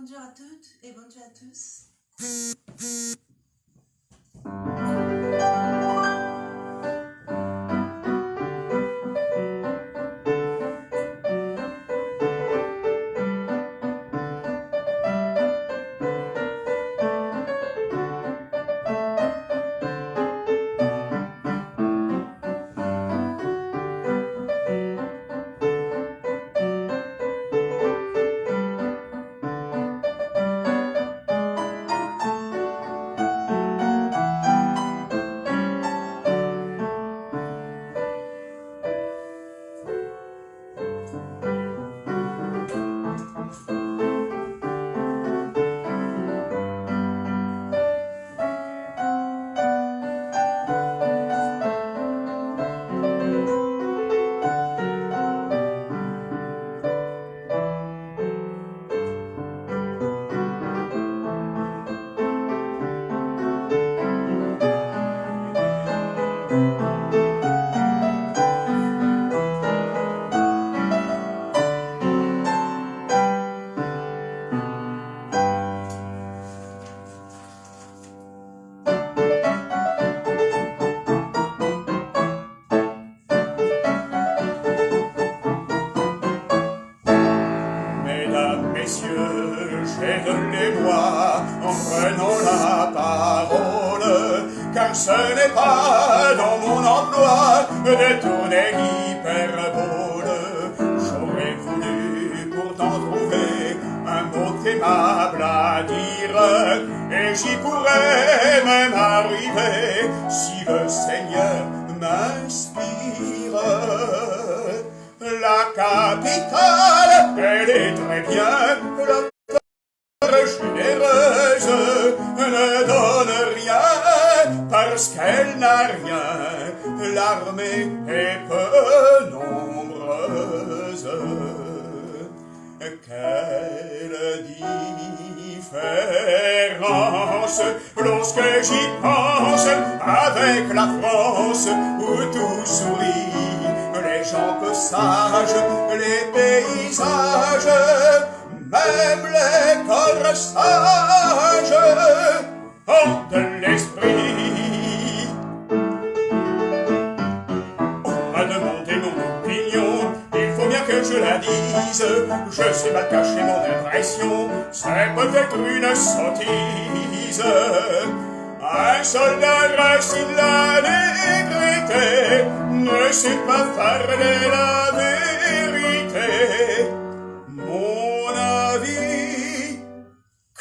Bonjour à toutes et bonjour à tous. Mesdames, messieurs, j'aide les voix en prenant la parole, car ce n'est pas dans mon emploi de tourner l'hyperbole. J'aurais voulu pourtant trouver un mot aimable à dire, et j'y pourrais même arriver si le Seigneur m'inspire. La capitale, elle est très bien, l'auteur généreuse ne donne rien parce qu'elle n'a rien. L'armée est peu nombreuse. Quelle différence lorsque j'y pense avec la France où tout sourit. Les gens peu sages, les paysages, même les corps sages ont de l'esprit. On m'a demandé mon opinion, il faut bien que je la dise. Je sais mal cacher mon impression, c'est peut-être une sottise. Un soldat racine la négrité, ne sait pas farder la vérité. Mon avis,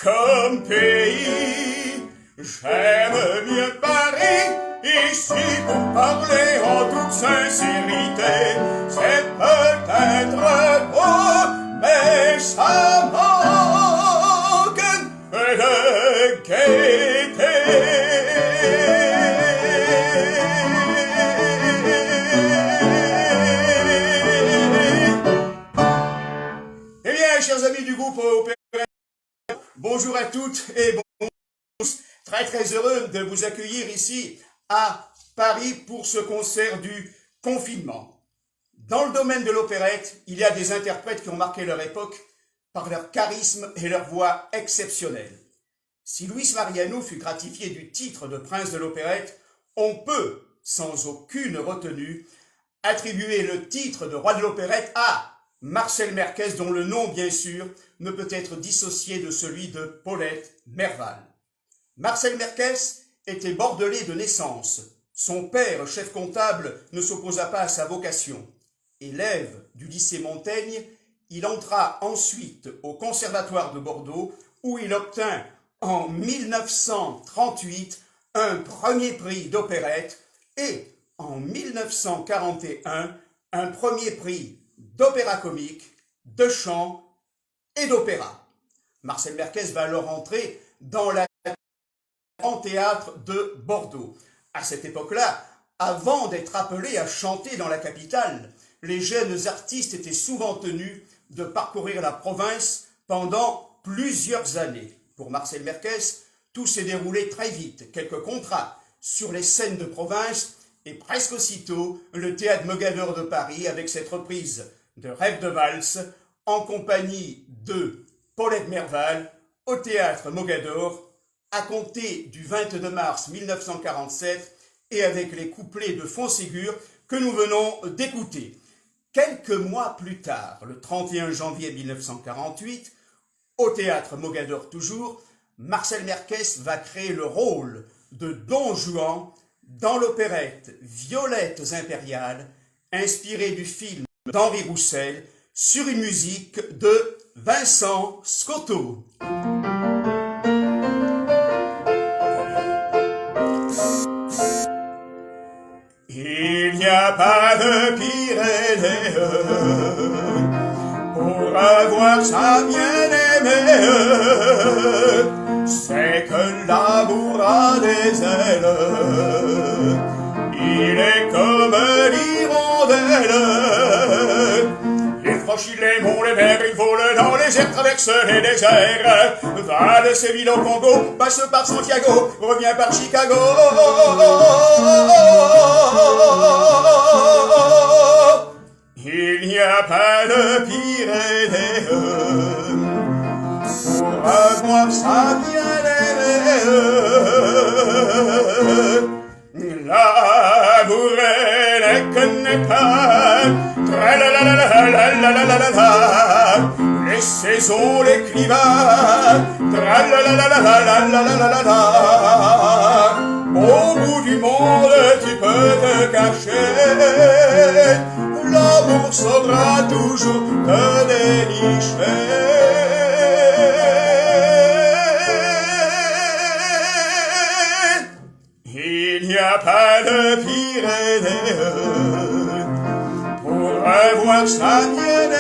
comme pays, j'aime bien Paris, ici pour parler en toute sincérité. C'est peut-être beau, mais ça manque de gaieté. Chers amis du groupe Opéra, bonjour à toutes et bonjour à tous. Très très heureux de vous accueillir ici à Paris pour ce concert du confinement. Dans le domaine de l'opérette, il y a des interprètes qui ont marqué leur époque par leur charisme et leur voix exceptionnelle. Si Luis Mariano fut gratifié du titre de prince de l'opérette, on peut, sans aucune retenue, attribuer le titre de roi de l'opérette à Marcel Merquès, dont le nom, bien sûr, ne peut être dissocié de celui de Paulette Merval. Marcel Merquès était bordelais de naissance. Son père, chef comptable, ne s'opposa pas à sa vocation. Élève du lycée Montaigne, il entra ensuite au Conservatoire de Bordeaux, où il obtint en 1938 un premier prix d'opérette et en 1941 un premier prix d'opéra comique, de chant et d'opéra. Marcel Merquès va alors entrer dans la Grand Théâtre de Bordeaux. À cette époque-là, avant d'être appelés à chanter dans la capitale, les jeunes artistes étaient souvent tenus de parcourir la province pendant plusieurs années. Pour Marcel Merquès, tout s'est déroulé très vite. Quelques contrats sur les scènes de province et presque aussitôt le Théâtre Mogador de Paris avec cette reprise de Rêve de valse en compagnie de Paulette Merval au théâtre Mogador à compter du 22 mars 1947 et avec les couplets de Fonségur que nous venons d'écouter. Quelques mois plus tard, le 31 janvier 1948, au théâtre Mogador toujours, Marcel Merkès va créer le rôle de Don Juan dans l'opérette Violettes impériales, inspirée du film d'Henri Roussel sur une musique de Vincent Scotto. Il n'y a pas de Pyrénées pour avoir sa bien-aimée. C'est que l'amour a des ailes. Il est comme l'hirondelle. Il franchit les monts, les mers, il vole dans les airs, traverse les déserts, va de Séville au Congo, passe par Santiago, revient par Chicago. Il n'y a pas de Pyrénées pour avoir sa bien-aimée. L'amour, elle ne connaît pas. Les saisons, les climats. Au bout du monde, tu peux te cacher. L'amour saura toujours te dénicher. Il n'y a pas de Pyrénées pour avoir sa bien-aimée.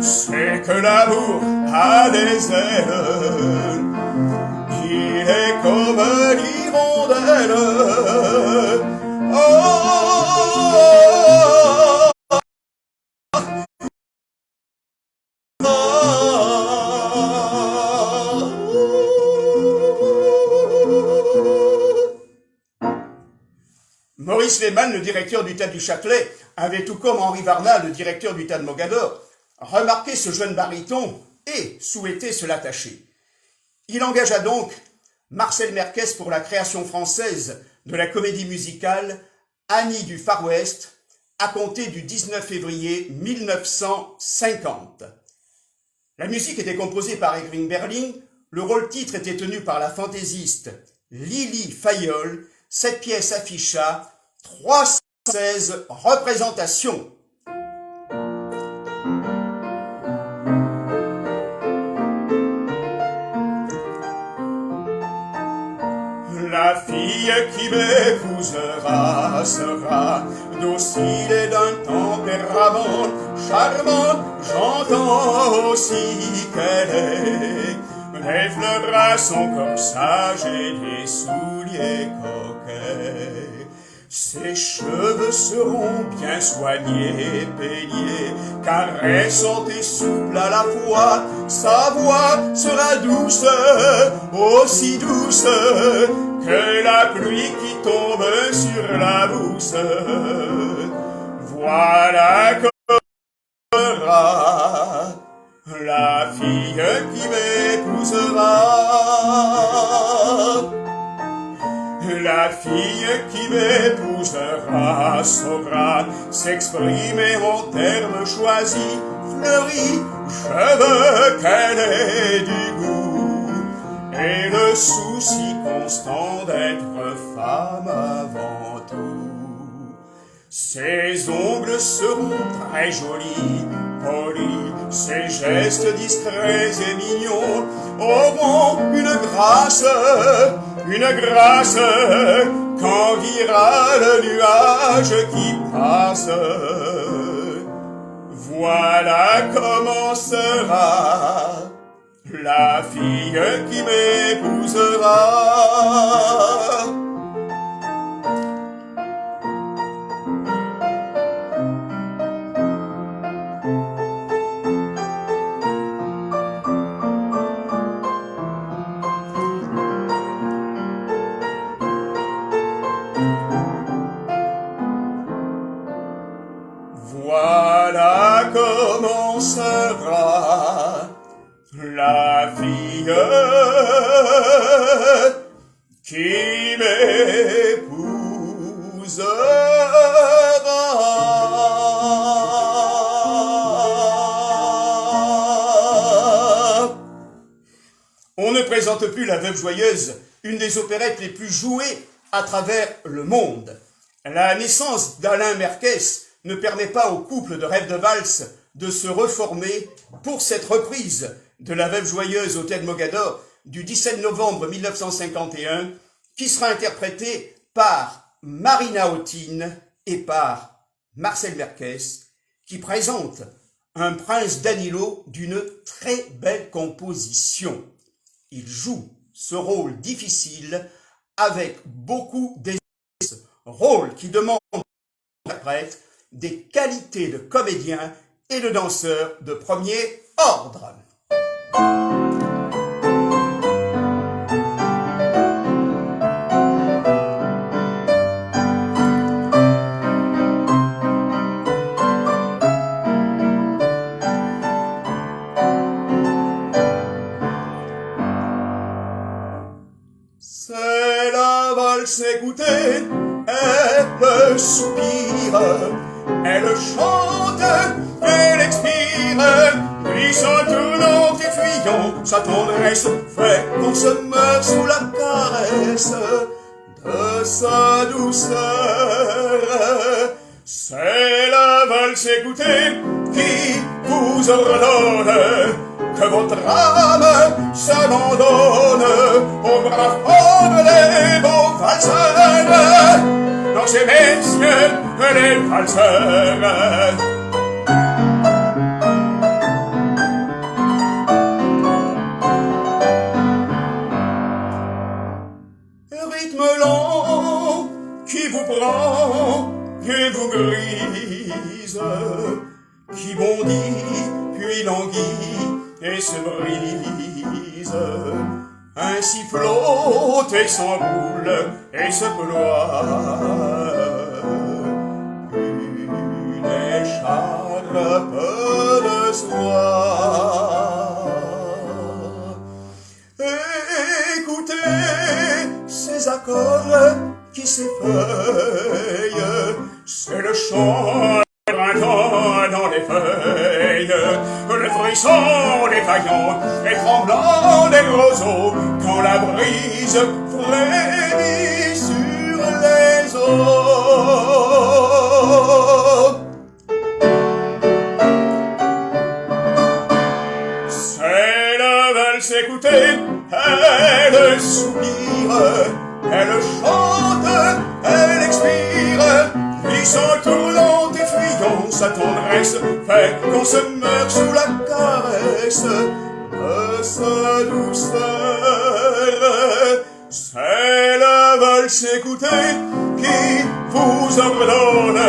C'est que l'amour a des ailes. Il est comme l'hirondelle. Maurice Lehmann, le directeur du Théâtre du Châtelet, avait tout comme Henri Varnal, le directeur du Théâtre Mogador, remarqué ce jeune baryton et souhaitait se l'attacher. Il engagea donc Marcel Merkès pour la création française de la comédie musicale Annie du Far West à compter du 19 février 1950. La musique était composée par Irving Berlin, le rôle-titre était tenu par la fantaisiste Lily Fayol. Cette pièce afficha 316 représentations. La fille qui m'épousera sera docile et d'un tempérament charmant. J'entends aussi qu'elle est des fleurs à son corsage et des souliers coquets. Ses cheveux seront bien soignés, peignés, caressants et souples à la fois. Sa voix sera douce, aussi douce que la pluie qui tombe sur la bourse. Voilà comme sera la fille qui m'épousera. La fille qui m'épousera saura s'exprimer en termes choisis, fleuris. Je veux qu'elle ait du goût et le souci constant d'être femme avant tout. Ses ongles seront très jolis, polis, ses gestes discrets et mignons auront une grâce qu'enviera le nuage qui passe. Voilà comment sera la fille qui m'épousera. Voilà comment sera la fille qui m'épousera. On ne présente plus La Veuve Joyeuse, une des opérettes les plus jouées à travers le monde. La naissance d'Alain Merkès ne permet pas au couple de Rêve de Valse de se reformer pour cette reprise de La Veuve Joyeuse au Théâtre Mogador du 17 novembre 1951, qui sera interprétée par Marina Hotine et par Marcel Merkès, qui présente un prince Danilo d'une très belle composition. Il joue ce rôle difficile avec beaucoup d'aisance, rôle qui demande à l'interprète des qualités de comédien et de danseur de premier ordre. C'est la valse écoutée, elle soupire, elle chante, elle expire, puis s'en tournant et fuyant, sa tendresse fait qu'on se meurt sous la caresse de sa douceur. C'est la valse écoutée qui vous ordonne que votre âme s'abandonne aux braves hommes, les beaux valseurs, dans ces messieurs, les valseurs. Rythme lent qui vous prend et vous grise, qui bondit puis languit et se brise, ainsi flotte et s'enroule et se ploie, une écharpe de soie. Écoutez ces accords qui s'effeuillent, c'est le chant printemps dans les feuilles, le frisson des faillons et tremblant des roseaux, quand la brise frémit sur les eaux. C'est la valse écoutée, elle soupire, elle chante, elle expire, puis s'en tournant et fuyant, sa tendresse fait qu'on se meurt sous la caresse de sa douceur. C'est la valse écoutée qui vous ordonne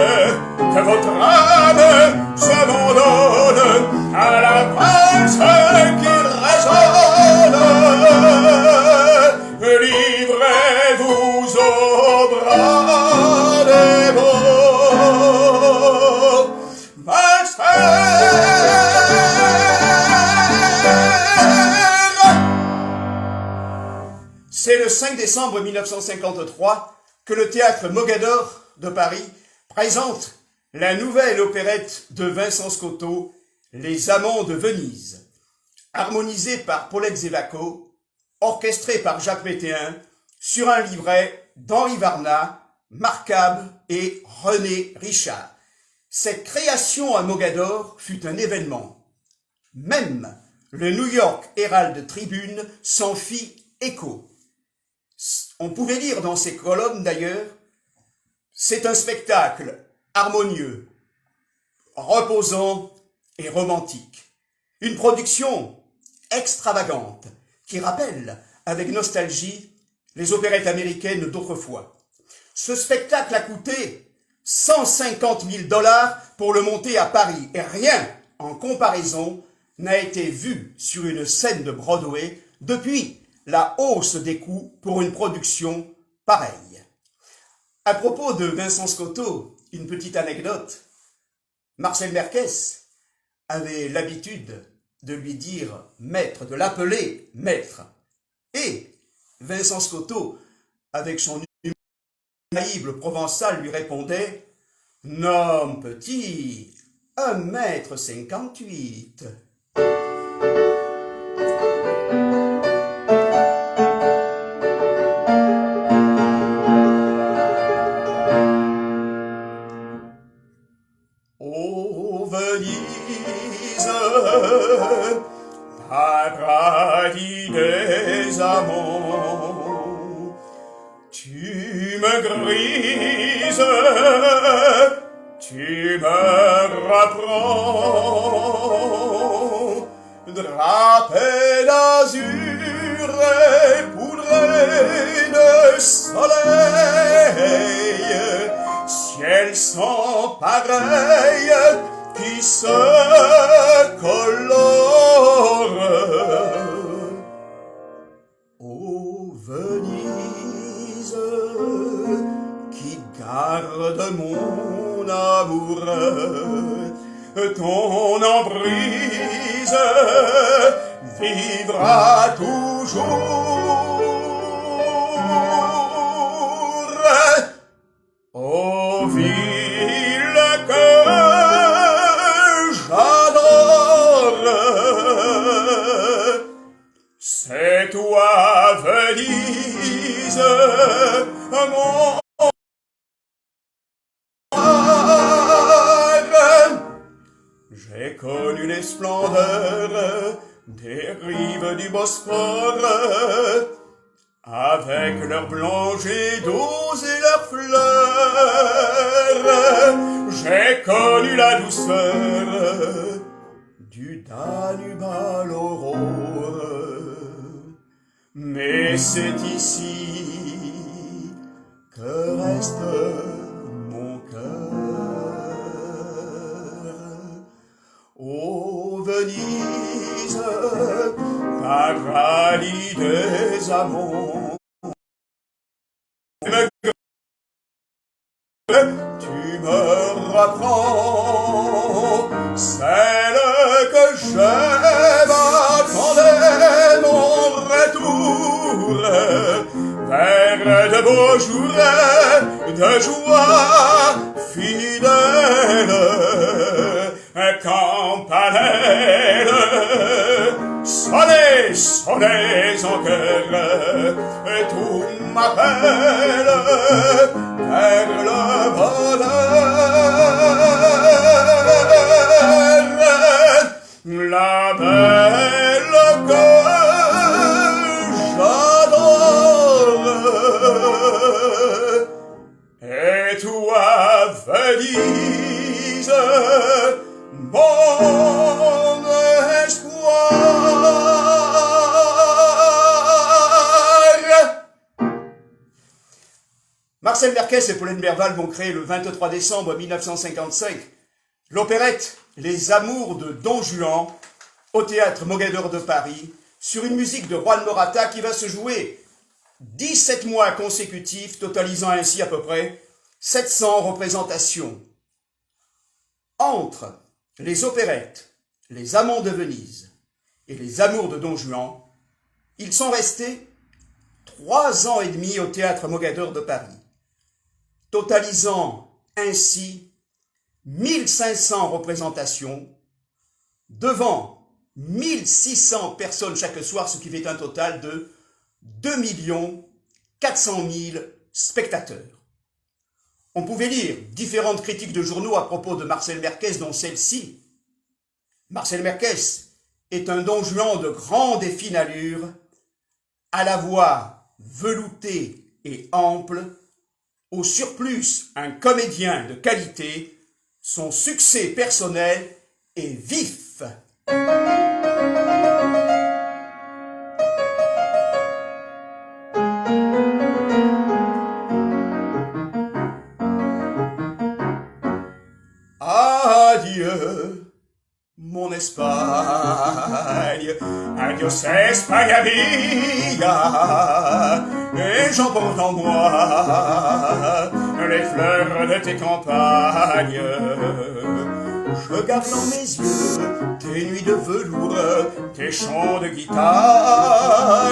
que votre âme s'abandonne à la valse qui résonne. Livrez-vous aux bras des beaux valseurs. C'est le 5 décembre 1953 que le théâtre Mogador de Paris présente la nouvelle opérette de Vincent Scotto, Les Amants de Venise, harmonisée par Paulette Zévaco, orchestrée par Jacques Météin, sur un livret d'Henri Varnat, Marc Cable et René Richard. Cette création à Mogador fut un événement. Même le New York Herald Tribune s'en fit écho. On pouvait lire dans ces colonnes d'ailleurs, c'est un spectacle harmonieux, reposant et romantique. Une production extravagante qui rappelle avec nostalgie les opérettes américaines d'autrefois. Ce spectacle a coûté 150 000 $ pour le monter à Paris et rien en comparaison n'a été vu sur une scène de Broadway depuis la hausse des coûts pour une production pareille. À propos de Vincent Scotto, une petite anecdote. Marcel Merkès avait l'habitude de lui dire maître, de l'appeler maître. Et Vincent Scotto, avec son naïble provençal, lui répondait « Non, petit, 1,58 m. » Ô Venise, paradis des amants, tu me grises, tu me reprends, drapé d'azur et poudré de soleil, ciel sans pareil qui se colore. Ô Venise, qui garde mon amour, ton emprise vivra toujours. Ô ville que j'adore, c'est toi Venise, mon j'ai connu les splendeurs des rives du Bosphore, avec leurs blancs jets d'eau et leurs fleurs. J'ai connu la douceur du Danube à l'aurore. Mais c'est ici que reste mon cœur. Ô Venise, paradis des amants, tu me reprends, celle que j'aime attendait mon retour, vers de beaux jours de joie fidèle, campanelle, sonnez, sonnez en cœur, tout m'appelle vers le bonheur, la belle que j'adore, et toi Venise, mon espoir. Marcel Merkès et Pauline Berval vont créer le 23 décembre 1955 l'opérette Les Amours de Don Juan au théâtre Mogador de Paris sur une musique de Juan Morata qui va se jouer 17 mois consécutifs, totalisant ainsi à peu près 700 représentations. Entre les opérettes, les Amants de Venise et les Amours de Don Juan, ils sont restés 3 ans et demi au théâtre Mogador de Paris, totalisant ainsi 1500 représentations devant 1600 personnes chaque soir, ce qui fait un total de 2 400 000 spectateurs. On pouvait lire différentes critiques de journaux à propos de Marcel Merkès, dont celle-ci. Marcel Merkès est un Don Juan de grande et fine allure, à la voix veloutée et ample, au surplus un comédien de qualité, son succès personnel est vif. Adieu, mon Espagne, adios Espagne mia, et j'emporte en moi les fleurs de tes campagnes. Je regarde dans mes yeux tes nuits de velours, tes chants de guitare,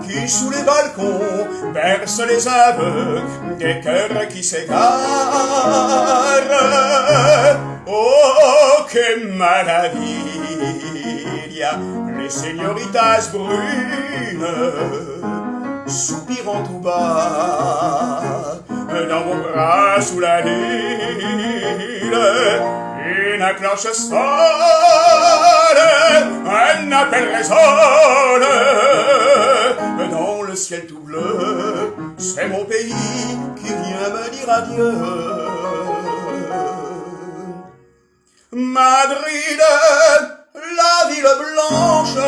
qui sous les balcons bercent les aveugles, des cœurs qui s'égarent. Oh, que maravilla, les señoritas brunes, soupirant tout bas, dans mon bras sous la lune, une cloche sonne, un appel résonne, dans le ciel tout bleu, c'est mon pays qui vient me dire adieu. Madrid, la ville blanche,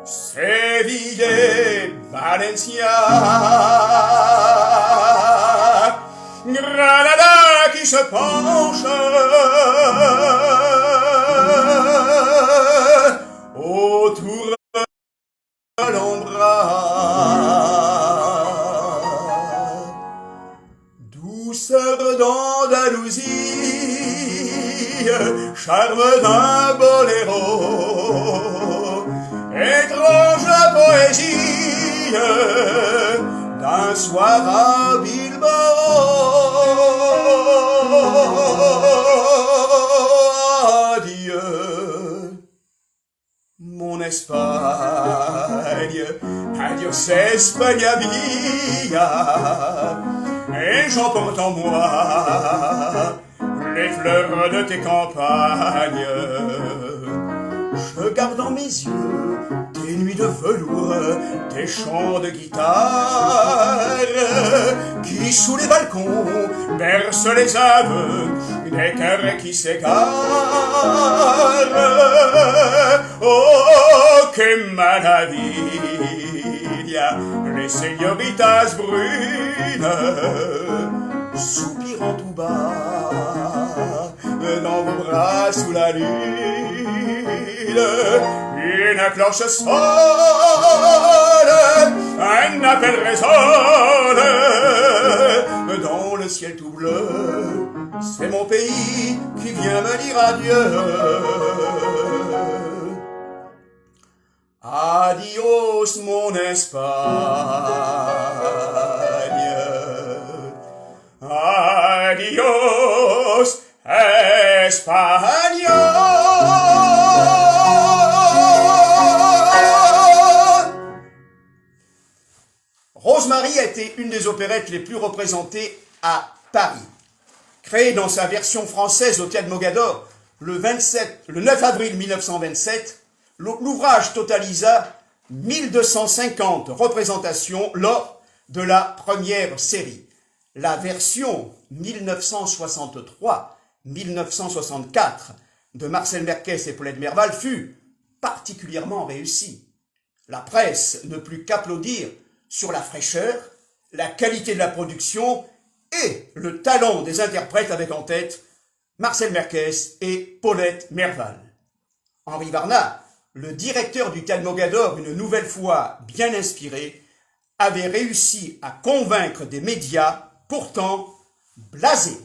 Séville, Valencia, Granada qui se penche autour de l'Ambra, douceur d'Andalousie, charme d'un boléro, étrange poésie d'un soir à Bilbao. Adieu, mon Espagne, adios España mia, et j'emporte en moi les fleurs de tes campagnes. Je garde dans mes yeux tes nuits de velours, tes chants de guitare, qui sous les balcons bercent les aveugles, des cœurs qui s'égarent. Oh, que maravilla, les señoritas brunes, soupirant tout bas, dans vos bras sous la lune, une cloche sonne, un appel résonne, dans le ciel tout bleu, c'est mon pays qui vient me dire adieu. Adios mon Espagne, adios Espagne. Rosemary a été une des opérettes les plus représentées à Paris. Créée dans sa version française au Théâtre Mogador le 9 avril 1927, l'ouvrage totalisa 1250 représentations lors de la première série. La version 1963-1964 de Marcel Merkès et Paulette Merval fut particulièrement réussie. La presse ne put qu'applaudir sur la fraîcheur, la qualité de la production et le talent des interprètes avec en tête Marcel Merkès et Paulette Merval. Henri Varnat, le directeur du Théâtre Mogador, une nouvelle fois bien inspiré, avait réussi à convaincre des médias pourtant blasés.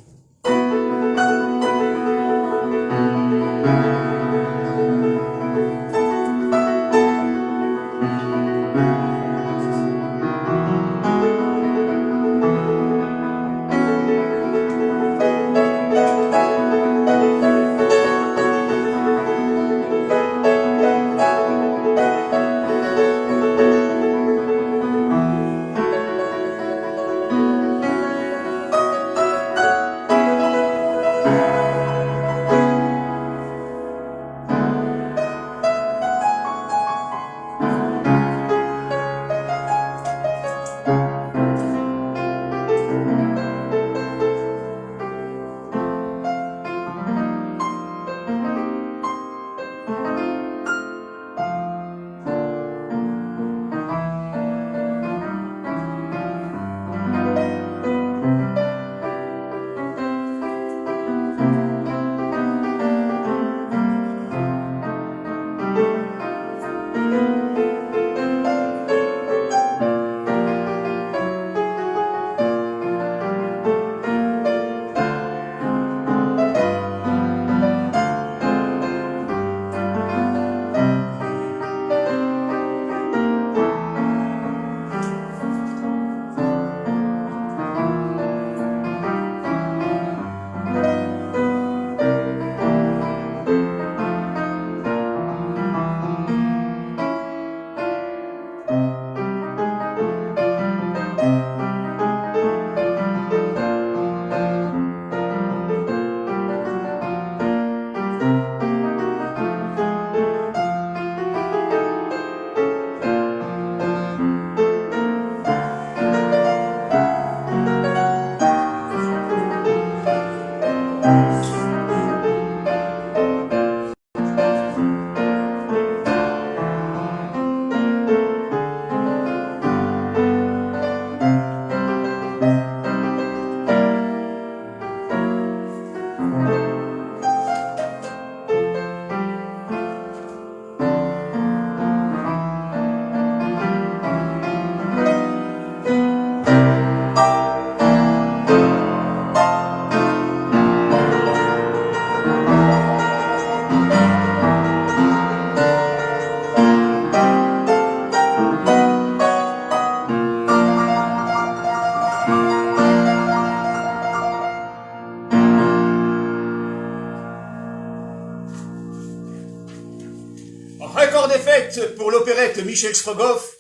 défaite pour l'opérette Michel Strogoff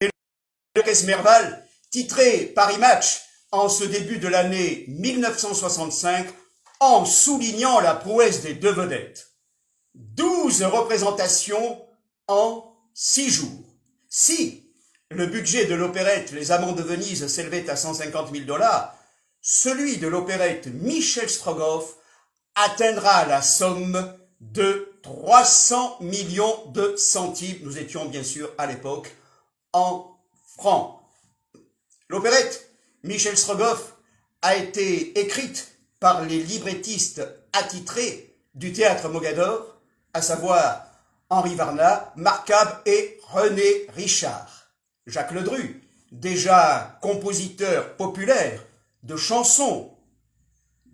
et l'orchestre Merval, titré Paris Match en ce début de l'année 1965, en soulignant la prouesse des deux vedettes. 12 représentations en 6 jours. Si le budget de l'opérette Les Amants de Venise s'élevait à 150 000 $, celui de l'opérette Michel Strogoff atteindra la somme de 300 millions de centimes. Nous étions bien sûr à l'époque en francs. L'opérette Michel Strogoff a été écrite par les librettistes attitrés du théâtre Mogador, à savoir Henri Varnat, Marc Cab et René Richard. Jacques Ledru, déjà compositeur populaire de chansons,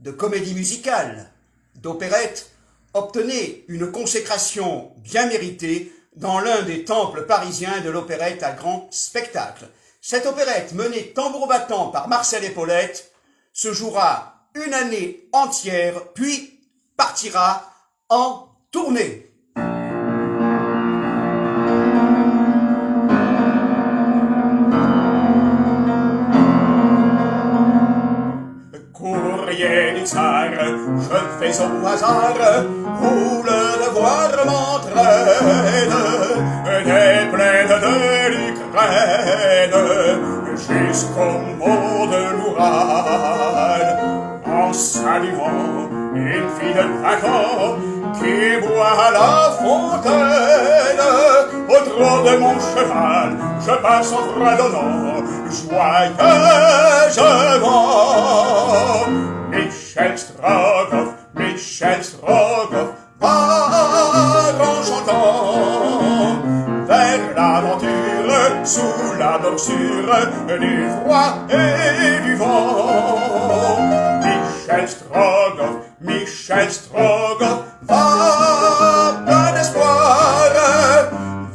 de comédies musicales, d'opérettes, obtenait une consécration bien méritée dans l'un des temples parisiens de l'opérette à grand spectacle. Cette opérette, menée tambour battant par Marcel Epaulette, se jouera une année entière, puis partira en tournée. Courrier du tsar, je fais au hasard, où le devoir m'entraîne, des plaines de l'Ukraine, jusqu'au mot de l'Oural, en saluant une fille de 20 ans, qui boit à la fontaine, au trot de mon cheval, je passe en fredonnant, joyeusement. Michel Strogoff, part en chantant, vers l'aventure, sous la morsure du froid et du vent. Michel Strogoff, va plein d'espoir,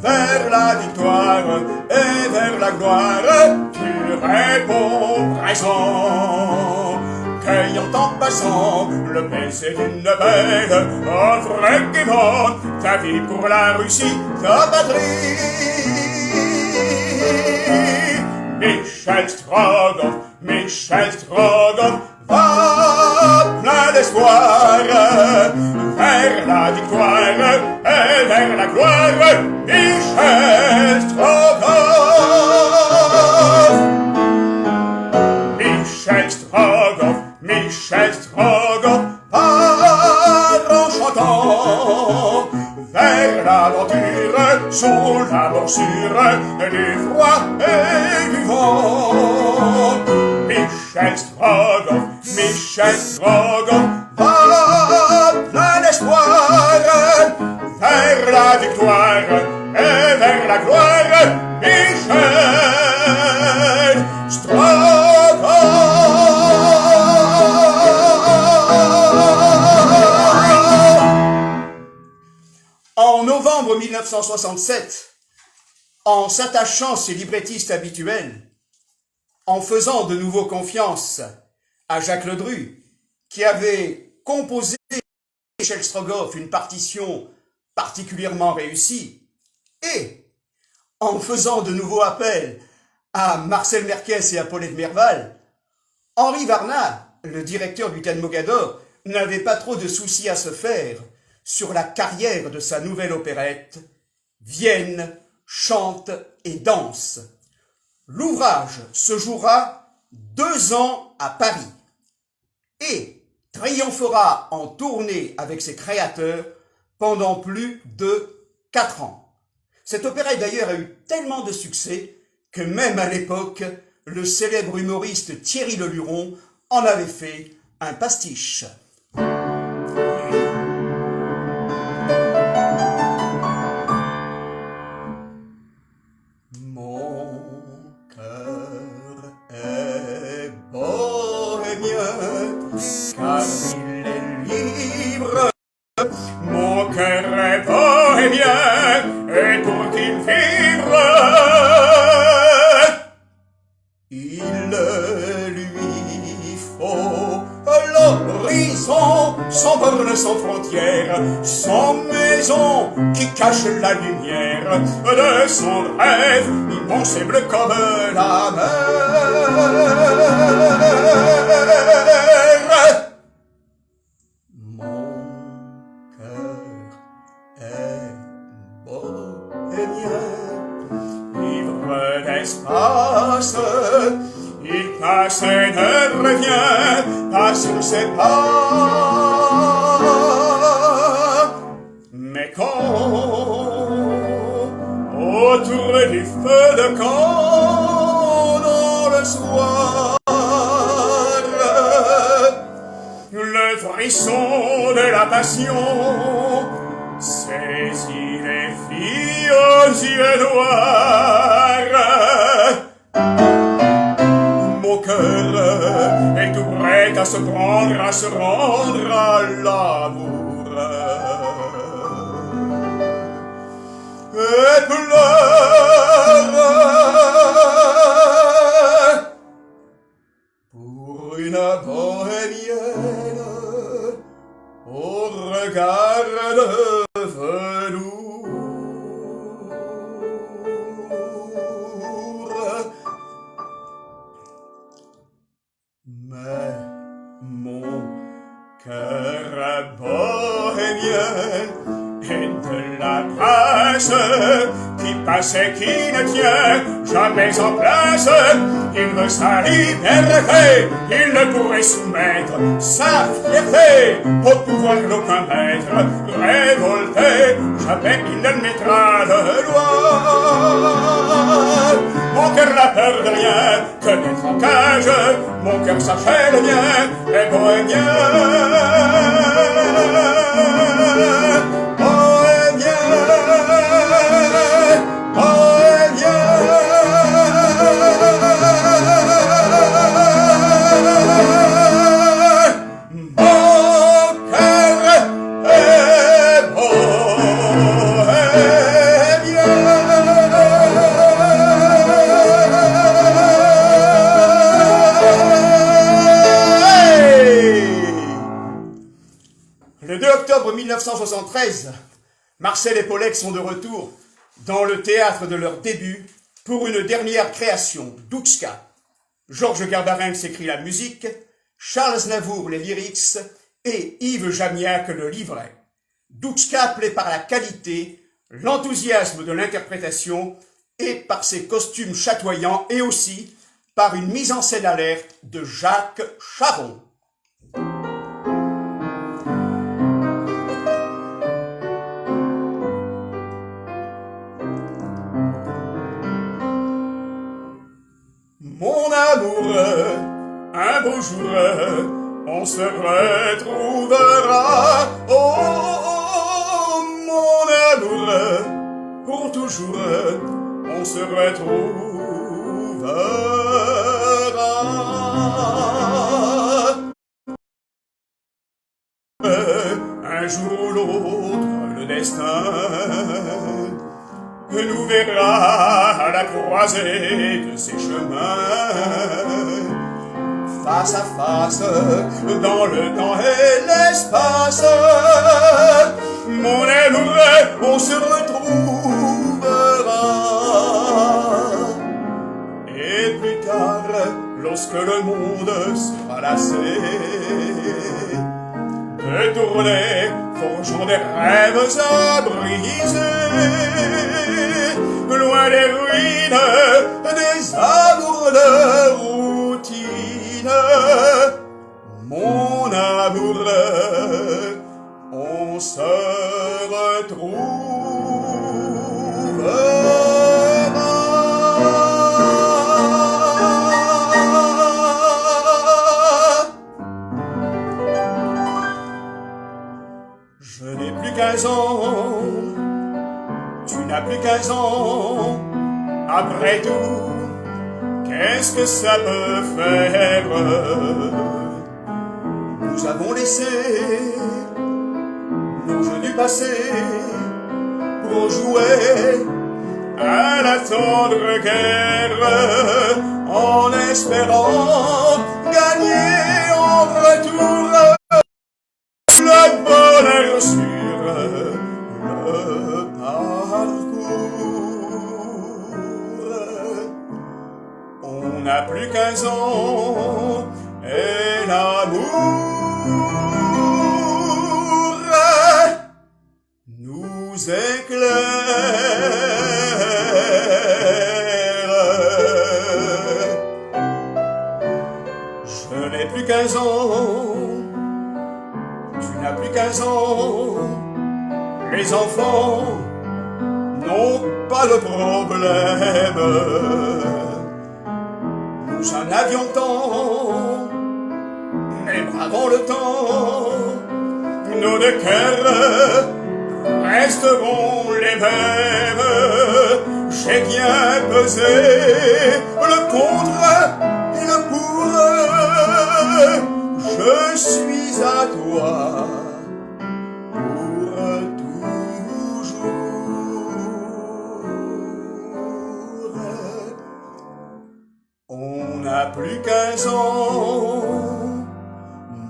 vers la victoire et vers la gloire, tu réponds présent. Cueillant en passant le baiser d'une belle, offre gaiement ta vie pour la Russie, ta patrie. Michel Strogoff, va plein d'espoir, vers la victoire et vers la gloire, Michel Strogoff. Michel Strogoff, part en chantant, vers l'aventure, sous la morsure du froid et du vent. Michel Strogoff, va plein d'espoir, vers la victoire et vers la gloire, Michel Strogoff. En novembre 1967, en s'attachant ses librettistes habituels, en faisant de nouveau confiance à Jacques Ledru, qui avait composé Michel Strogoff une partition particulièrement réussie, et en faisant de nouveau appel à Marcel Merkès et à Paulette Merval, Henri Varnat, le directeur du Théâtre Mogador, n'avait pas trop de soucis à se faire sur la carrière de sa nouvelle opérette « Vienne, chante et danse ». L'ouvrage se jouera 2 ans à Paris et triomphera en tournée avec ses créateurs pendant plus de 4 ans. Cette opérette d'ailleurs a eu tellement de succès que même à l'époque, le célèbre humoriste Thierry Leluron en avait fait un pastiche. Car il est libre, mon cœur est bohémien, et pour qu'il vibre, il lui faut horizon, sans bornes, sans frontières, sans maison qui cache la lumière de son rêve, immense et bleu comme la mer. Mon cœur est bohémien, ivre d'espace, il passe et ne revient pas sur ses pas. Mais quand, autour du feu de camp, dans le soir, le frisson de la passion saisit les filles aux yeux noirs. Mon cœur est tout prêt à se prendre, à se rendre à l'amour. Et pleure pour une bohémienne au regard de velours. Mais mon cœur bohémien est de la grâce qui passe et qui ne tient jamais en place. Il veut sa liberté, il ne pourrait soumettre sa fierté au pouvoir d'aucun maître. Révolté, jamais il ne mettra de loi. Mon cœur n'a peur de rien que d'être en cage. Mon cœur sachez le mien est bohémien. Le 2 octobre 1973, Marcel et Paulette sont de retour dans le théâtre de leur début pour une dernière création, Doutchka. Georges Garbarène écrit la musique, Charles Aznavour les lyrics et Yves Jamiac le livret. Doutchka plaît par la qualité, l'enthousiasme de l'interprétation et par ses costumes chatoyants et aussi par une mise en scène alerte de Jacques Charon. Mon amour, un beau jour, on se retrouvera. Oh, mon amour, pour toujours, on se retrouvera. Un jour ou l'autre, le destin nous verra à la croisée de ces chemins, face à face, dans le temps et l'espace. Mon amour, on se retrouvera. Et plus tard, lorsque le monde sera lassé de tourner, forgeant des rêves à briser, loin des ruines, des amours de routine. Mon amour, on se retrouvera. Je n'ai plus 15 ans, tu n'as plus 15 ans. Après tout, qu'est-ce que ça peut faire? Nous avons laissé nos jeux du passé pour jouer à la tendre guerre, en espérant gagner en retour. nous éclaire. Je n'ai plus 15 ans, tu n'as plus 15 ans, les enfants n'ont pas de problème. Nous en avions tant, mais bravons le temps, nos deux cœurs resteront les mêmes. J'ai bien pesé le contre et le pour. Je suis à toi pour toujours. On n'a plus 15 ans,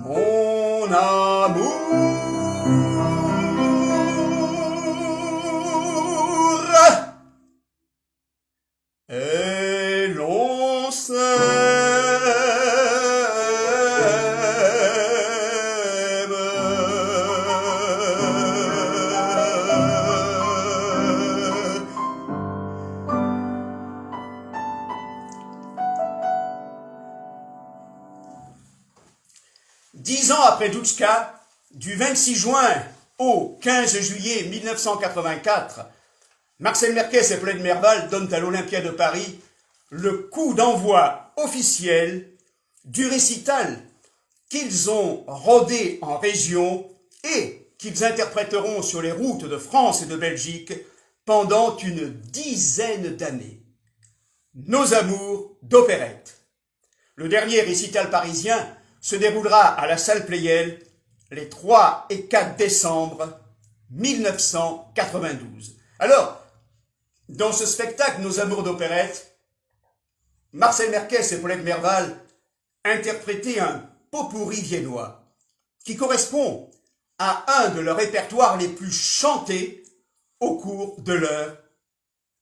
mon amour. Et l'on s'aime. Dix ans après Douchka, du 26 juin au 15 juillet 1984, Marcel Merkès et Paulette Merval donnent à l'Olympia de Paris le coup d'envoi officiel du récital qu'ils ont rodé en région et qu'ils interpréteront sur les routes de France et de Belgique pendant une dizaine d'années. Nos amours d'opérette. Le dernier récital parisien se déroulera à la salle Pleyel les 3 et 4 décembre 1992. Alors, dans ce spectacle, Nos amours d'opérette, Marcel Merkès et Paulette Merval interprétaient un pot-pourri viennois qui correspond à un de leurs répertoires les plus chantés au cours de leur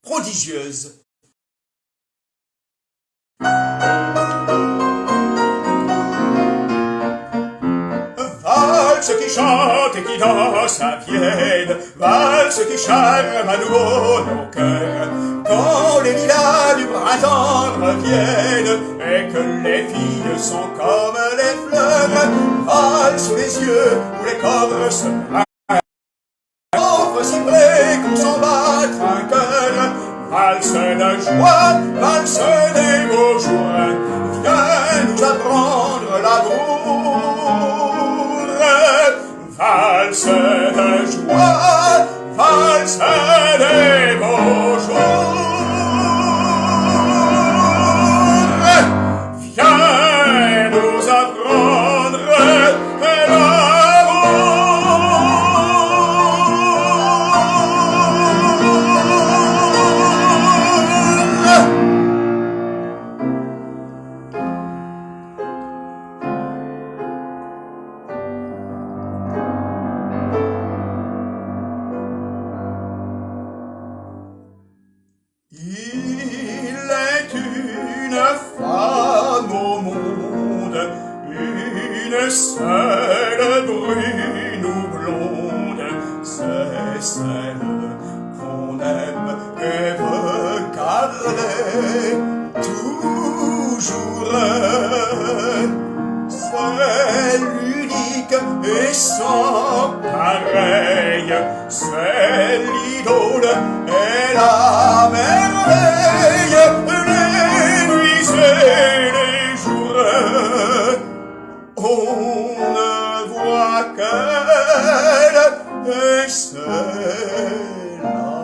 prodigieuse valse qui chante et qui danse à Vienne, valse qui charme à nouveau nos cœurs. Quand les lilas du printemps reviennent et que les filles sont comme les fleurs, valse sous les yeux où les corps se brisent, offre si près qu'on s'en battre un cœur. Valse de joie, valse des beaux jours, viens nous apprendre l'amour. Valse de joie, valse des beaux jours. Viens nous apprendre Il est une femme au monde, une seule brune ou blonde, c'est celle qu'on aime et veut garder toujours. C'est l'unique et sans pareil, c'est l'idole et la merveille, les nuits et les jours. On ne voit qu'elle et c'est l'amour.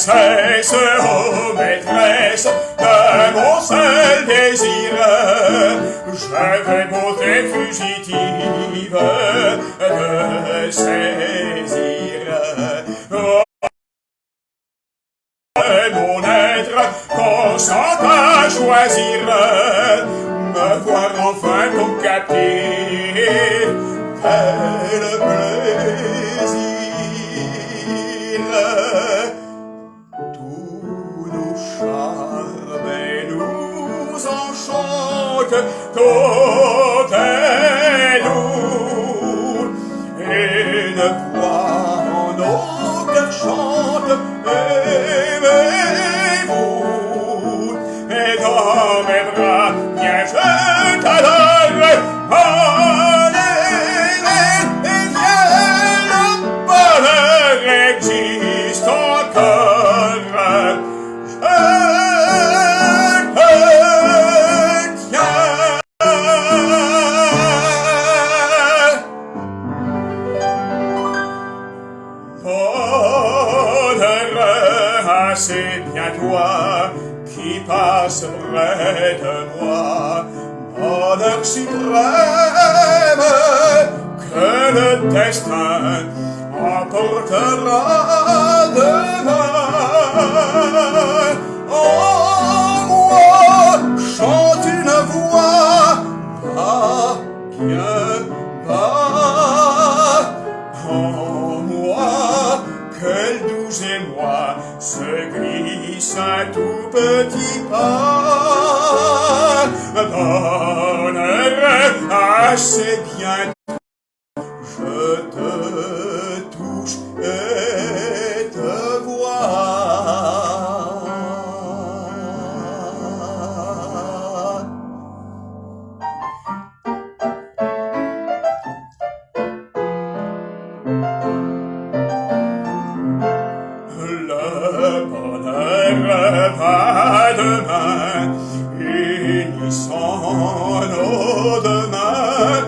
Princesse, ô maîtresse de mon seul désir, j'avais beauté fugitive de saisir. Oh, mon être consent à choisir, me voir enfin ton captif, quel plaisir. Nous enchante, tout est lourd, et ne voix en nos cœurs chante, aimez-vous, et dans mes bras, bien je t'adore, allez, et viens, le bonheur existe encore. C'est bien toi qui passe près de moi, bonheur suprême que le destin emportera demain. En moi chante une voix bas, bien bas. En moi, quel doux émoi se glisse un tout petit pas. Bonheur assez bien, je te touche et te vois. Le bonheur va demain, unissant nos deux mains,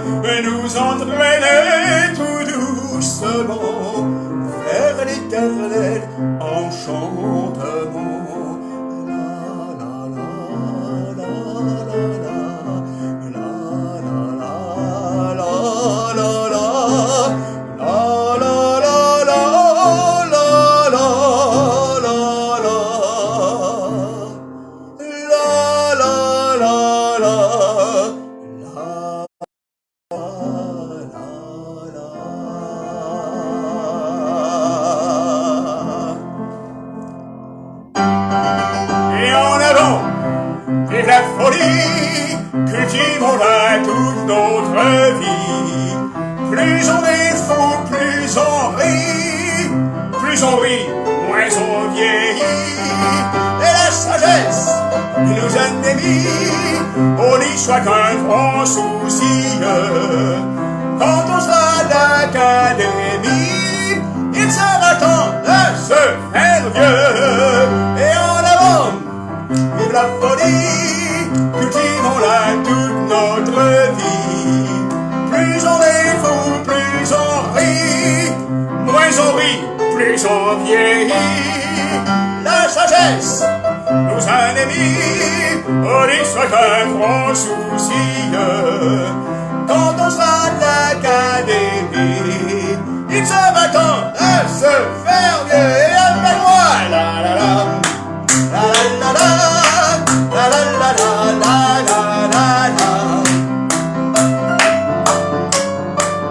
nous entraîner tout doucement vers l'éternel enchantement. Vive la folie, cultivons-la toute notre vie. Plus on est fou, plus on rit. Plus on rit, moins on vieillit. Et la sagesse nous ennemis, on n'y soit qu'un grand souci. Quand on sera à l'académie, il sera temps de se faire vieux. Et en avant, vive la folie, cultivons-la toute notre vie. Plus on est fou, plus on rit. Moins on rit, plus on vieillit. La sagesse nous ennemis, on y soit qu'un grand souci. Quand on sera à l'académie, il sera temps de se faire vieux. Et appelle-moi, la la la, la la la la, la la la la, la la la.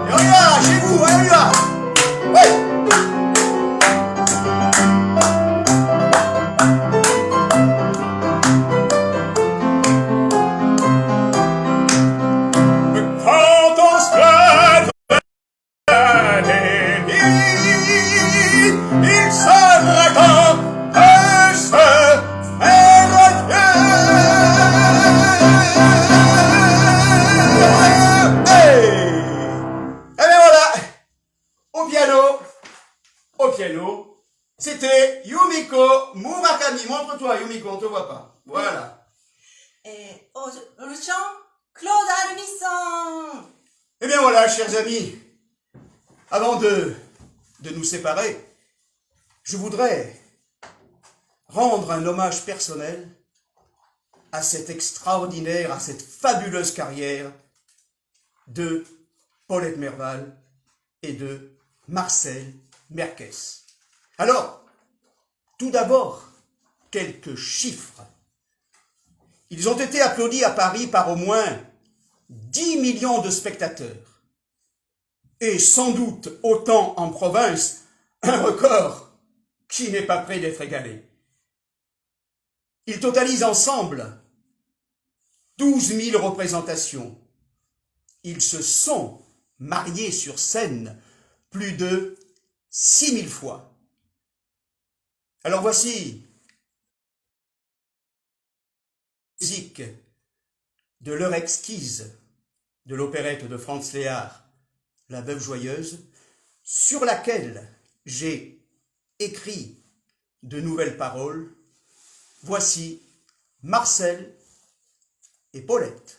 Et on y va, chez vous, on y va. Oui. Il sera temps de se faire toi, Yumiko, on te voit pas. Voilà. Et le chant, Claude Almisson. Eh bien voilà, chers amis, avant de nous séparer, je voudrais rendre un hommage personnel à cette extraordinaire, à cette fabuleuse carrière de Paulette Merval et de Marcel Merkès. Alors, tout d'abord, quelques chiffres. Ils ont été applaudis à Paris par au moins 10 millions de spectateurs. Et sans doute autant en province, un record qui n'est pas près d'être égalé. Ils totalisent ensemble 12 000 représentations. Ils se sont mariés sur scène plus de 6 000 fois. Alors voici la musique de l'heure exquise de l'opérette de Franz Léard, La Veuve Joyeuse, sur laquelle j'ai écrit de nouvelles paroles. Voici Marcel et Paulette.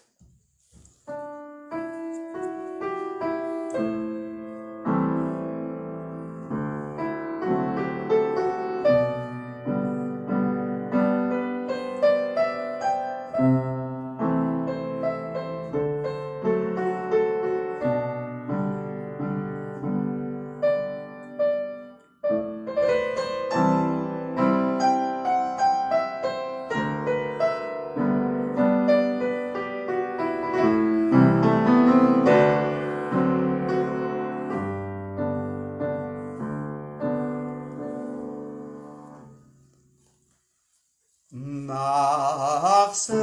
Marcel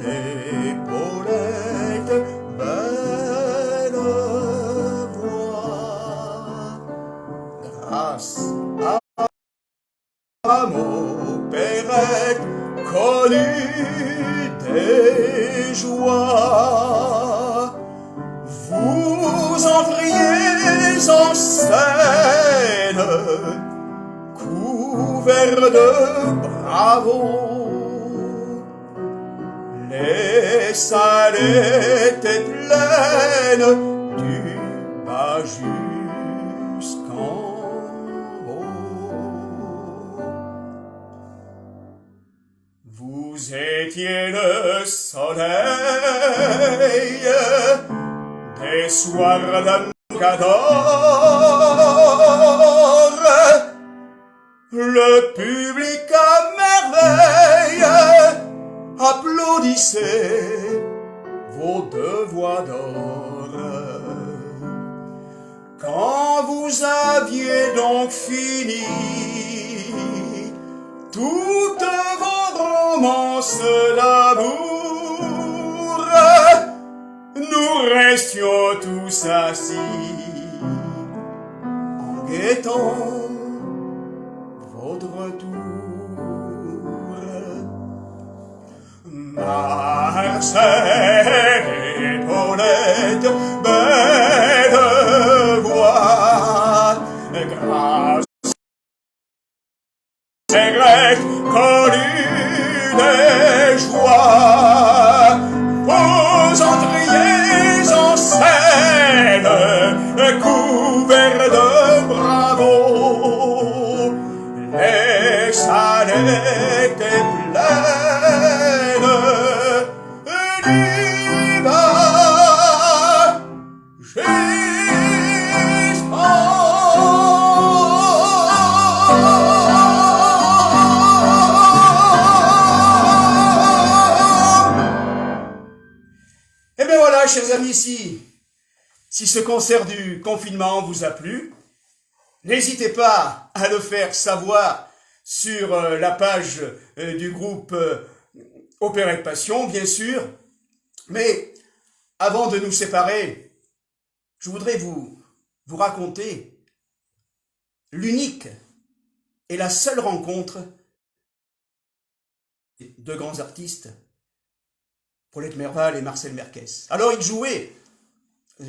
et Paulette, belle voix, grâce à mon opérette connue des joies, vous entriez en scène, couvert de bravoure. Les salles étaient pleines du bas jusqu'en haut. Vous étiez le soleil des soirs d'Amogador. Le public à merveille applaudissait vos deux voix d'or. Quand vous aviez donc fini toutes vos romances d'amour, nous restions tous assis en guettant votre retour. Marcel et Paulette, belle voix, grâce aux grecs connus des joies, vous entriez en scène, couverts de bravoure. Les salles étaient pleines du bas jusqu'en haut. Eh bien voilà, chers amis, si ce concert du confinement vous a plu, n'hésitez pas à le faire savoir sur la page du groupe Opérette Passion, bien sûr. Mais avant de nous séparer, je voudrais vous raconter l'unique et la seule rencontre de deux grands artistes, Paulette Merval et Marcel Merkès. Alors ils jouaient,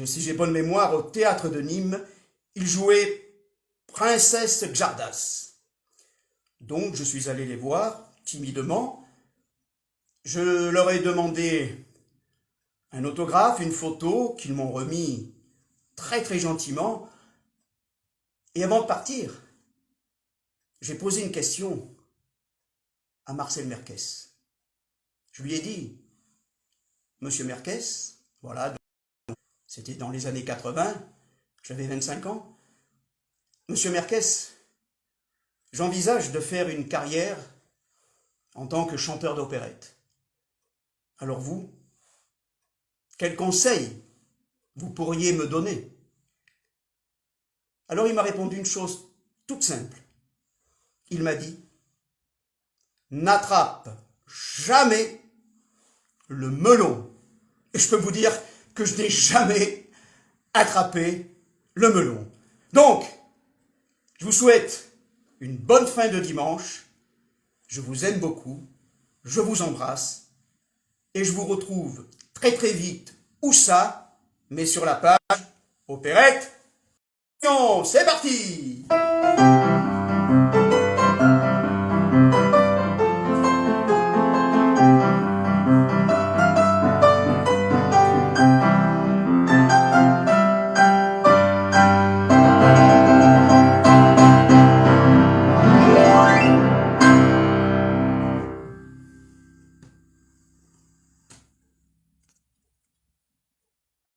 si j'ai bonne mémoire, au théâtre de Nîmes, ils jouaient Princesse Xardas. Donc je suis allé les voir timidement. Je leur ai demandé un autographe, une photo qu'ils m'ont remis très très gentiment. Et avant de partir, j'ai posé une question à Marcel Merkès. Je lui ai dit, Monsieur Merkès, voilà, c'était dans les années 80, j'avais 25 ans. Monsieur Merkès, j'envisage de faire une carrière en tant que chanteur d'opérette. Alors vous, quel conseil vous pourriez me donner? Alors il m'a répondu une chose toute simple. Il m'a dit, n'attrape jamais le melon. Et je peux vous dire que je n'ai jamais attrapé le melon. Donc, je vous souhaite une bonne fin de dimanche. Je vous aime beaucoup. Je vous embrasse. Et je vous retrouve très très vite. Où ça? Mais sur la page Opérette. C'est parti!